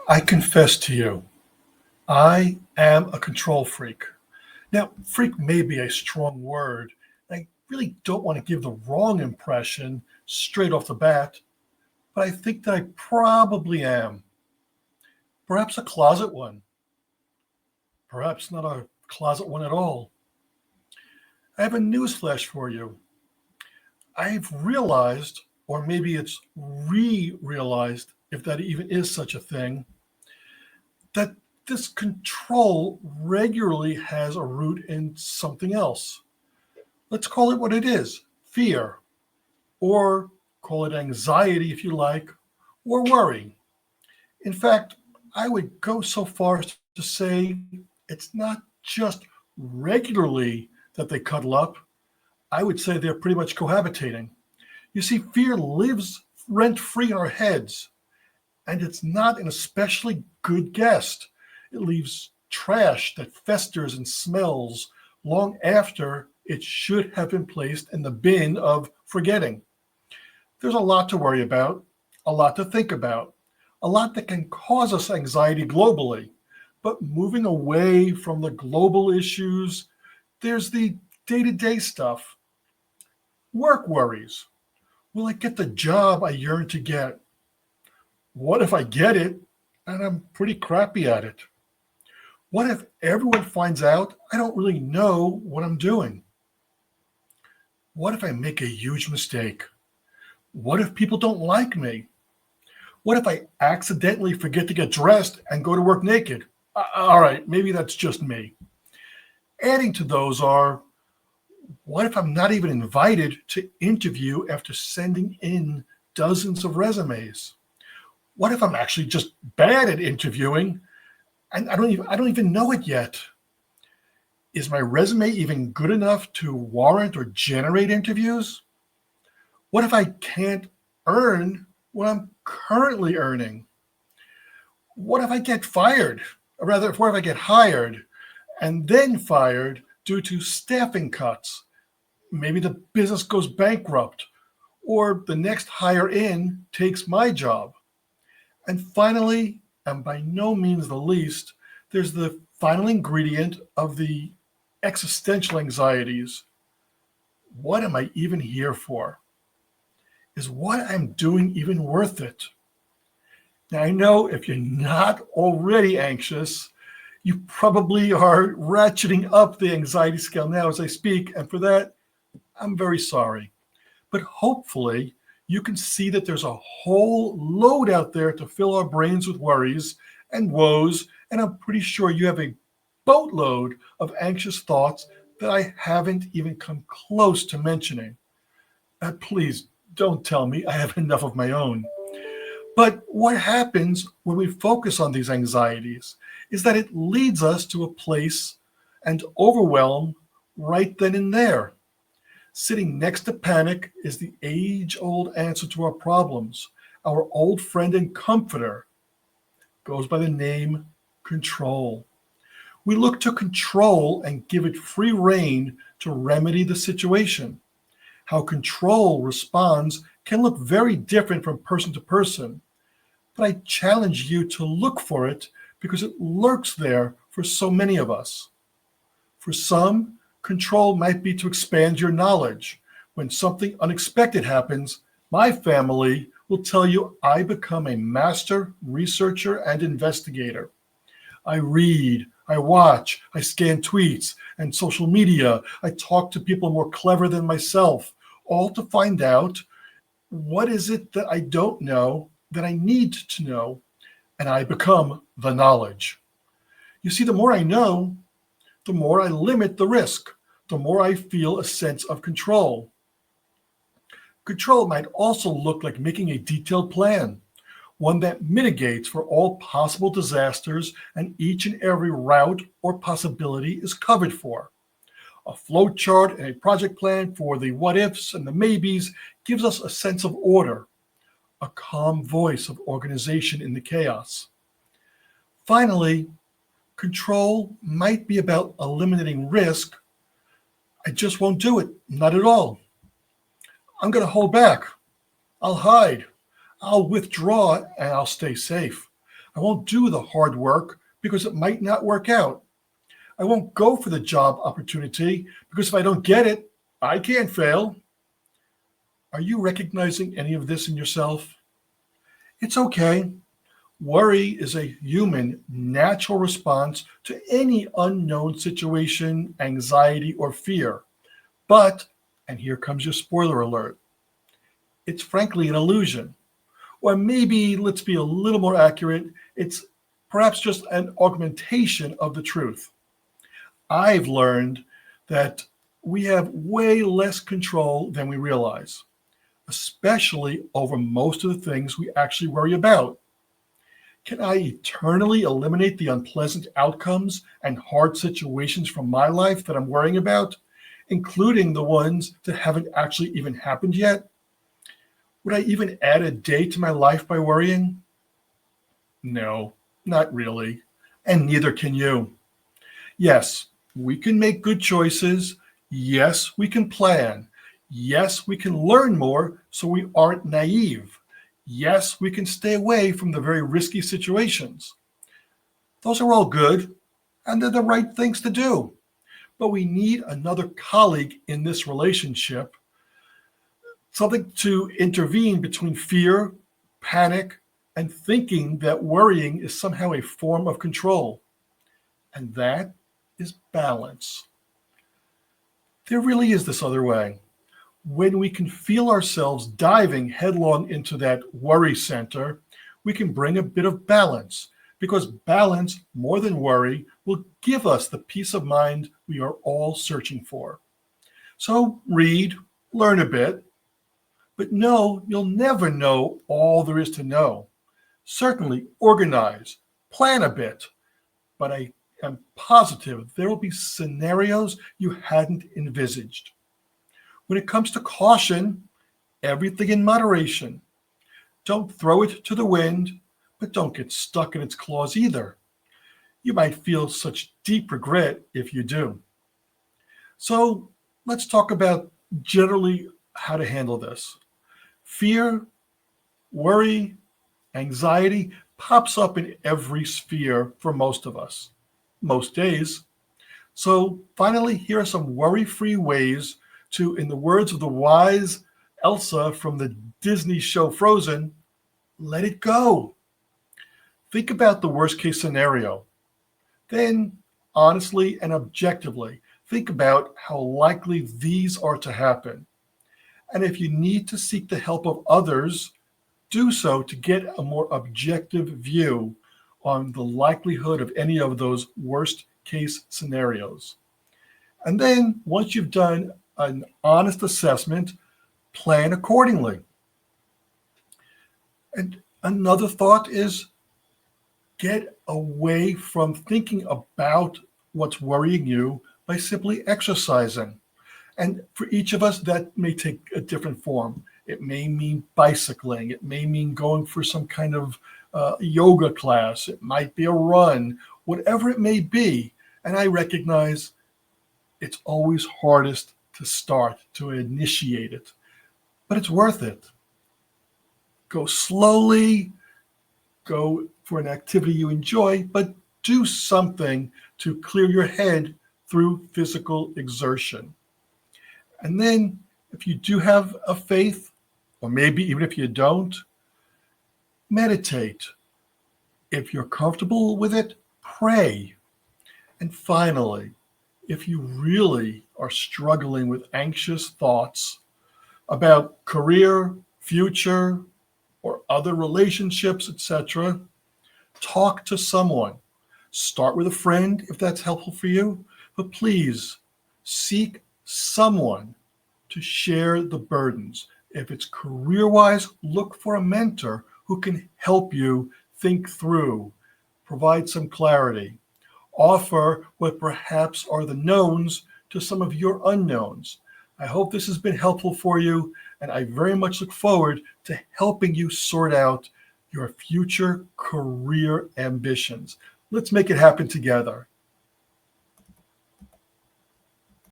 I confess to you, I am a control freak. Now, freak may be a strong word. I really don't want to give the wrong impression straight off the bat, but I think that I probably am. Perhaps a closet one, perhaps not a closet one at all. I have a newsflash for you. I've realized, or maybe it's re realized, if that even is such a thing, that this control regularly has a root in something else. Let's call it what it is: fear, or call it anxiety if you like, or worry. In fact, I would go so far as to say it's not just regularly that they cuddle up. I would say they're pretty much cohabitating. You see, fear lives rent free in our heads, and it's not an especially good guest. It leaves trash that festers and smells long after it should have been placed in the bin of forgetting. There's a lot to worry about, a lot to think about, a lot that can cause us anxiety globally. But moving away from the global issues, there's the day to day stuff. Work worries. Will I get the job I yearn to get? What if I get it and I'm pretty crappy at it? What if everyone finds out I don't really know what I'm doing? What if I make a huge mistake? What if people don't like me? What if I accidentally forget to get dressed and go to work naked? All right, maybe that's just me. Adding to those are, what if I'm not even invited to interview after sending in dozens of resumes? What if I'm actually just bad at interviewing and I don't even know it yet? Is my resume even good enough to warrant or generate interviews? What if I can't earn what I'm currently earning? What if I get fired? Or rather, what if I get hired and then fired due to staffing cuts? Maybe the business goes bankrupt, or the next hire in takes my job. And finally, and by no means the least, there's the final ingredient of the existential anxieties. What am I even here for? Is what I'm doing even worth it? Now, I know if you're not already anxious, you probably are ratcheting up the anxiety scale now as I speak, and for that, I'm very sorry. But hopefully, you can see that there's a whole load out there to fill our brains with worries and woes, and I'm pretty sure you have a boatload of anxious thoughts that I haven't even come close to mentioning. Please don't tell me I have enough of my own. But what happens when we focus on these anxieties is that it leads us to a place and overwhelm right then and there. Sitting next to panic is the age old answer to our problems. Our old friend and comforter goes by the name control. We look to control and give it free rein to remedy the situation. How control responds can look very different from person to person, but I challenge you to look for it because it lurks there for so many of us. For some, control might be to expand your knowledge. When something unexpected happens, my family will tell you I become a master researcher and investigator. I read, I watch, I scan tweets and social media. I talk to people more clever than myself, all to find out what is it that I don't know that I need to know, and I become the knowledge. You see, the more I know, the more I limit the risk, the more I feel a sense of control. Control might also look like making a detailed plan, one that mitigates for all possible disasters and each and every route or possibility is covered for. A flow chart and a project plan for the what ifs and the maybes gives us a sense of order, a calm voice of organization in the chaos. Finally, control might be about eliminating risk. I just won't do it, not at all. I'm going to hold back. I'll hide. I'll withdraw and I'll stay safe. I won't do the hard work because it might not work out. I won't go for the job opportunity because if I don't get it, I can't fail. Are you recognizing any of this in yourself? It's okay. Worry is a human natural response to any unknown situation, anxiety, or fear. But, and here comes your spoiler alert, it's frankly an illusion. Or maybe, let's be a little more accurate, it's perhaps just an augmentation of the truth. I've learned that we have way less control than we realize, especially over most of the things we actually worry about. Can I eternally eliminate the unpleasant outcomes and hard situations from my life that I'm worrying about, including the ones that haven't actually even happened yet? Would I even add a day to my life by worrying? No, not really. And neither can you. Yes, we can make good choices. Yes, we can plan. Yes, we can learn more so we aren't naive. Yes, we can stay away from the very risky situations. Those are all good, and they're the right things to do. But we need another colleague in this relationship, something to intervene between fear, panic, and thinking that worrying is somehow a form of control. And that is balance. There really is this other way. When we can feel ourselves diving headlong into that worry center, we can bring a bit of balance because balance, more than worry, will give us the peace of mind we are all searching for. So read, learn a bit, but no, you'll never know all there is to know. Certainly organize, plan a bit, but I am positive there will be scenarios you hadn't envisaged. When it comes to caution, everything in moderation. Don't throw it to the wind, but don't get stuck in its claws either. You might feel such deep regret if you do. So let's talk about generally how to handle this. Fear, worry, anxiety pops up in every sphere for most of us, most days. So finally, here are some worry-free ways to, in the words of the wise Elsa from the Disney show Frozen, let it go. Think about the worst case scenario. Then, honestly and objectively, think about how likely these are to happen. And if you need to seek the help of others, do so to get a more objective view on the likelihood of any of those worst case scenarios. And then, once you've done an honest assessment, plan accordingly. And another thought is get away from thinking about what's worrying you by simply exercising. And for each of us, that may take a different form. It may mean bicycling. It may mean going for some kind of yoga class. It might be a run, whatever it may be. And I recognize it's always hardest to start, to initiate it, but it's worth it. Go slowly, go for an activity you enjoy, but do something to clear your head through physical exertion. And then if you do have a faith, or maybe even if you don't, meditate. If you're comfortable with it, pray. And finally, if you really are struggling with anxious thoughts about career, future, or other relationships, etc., talk to someone. Start with a friend if that's helpful for you, but please seek someone to share the burdens. If it's career-wise, look for a mentor who can help you think through, provide some clarity, offer what perhaps are the knowns to some of your unknowns. I hope this has been helpful for you, and I very much look forward to helping you sort out your future career ambitions. Let's make it happen together.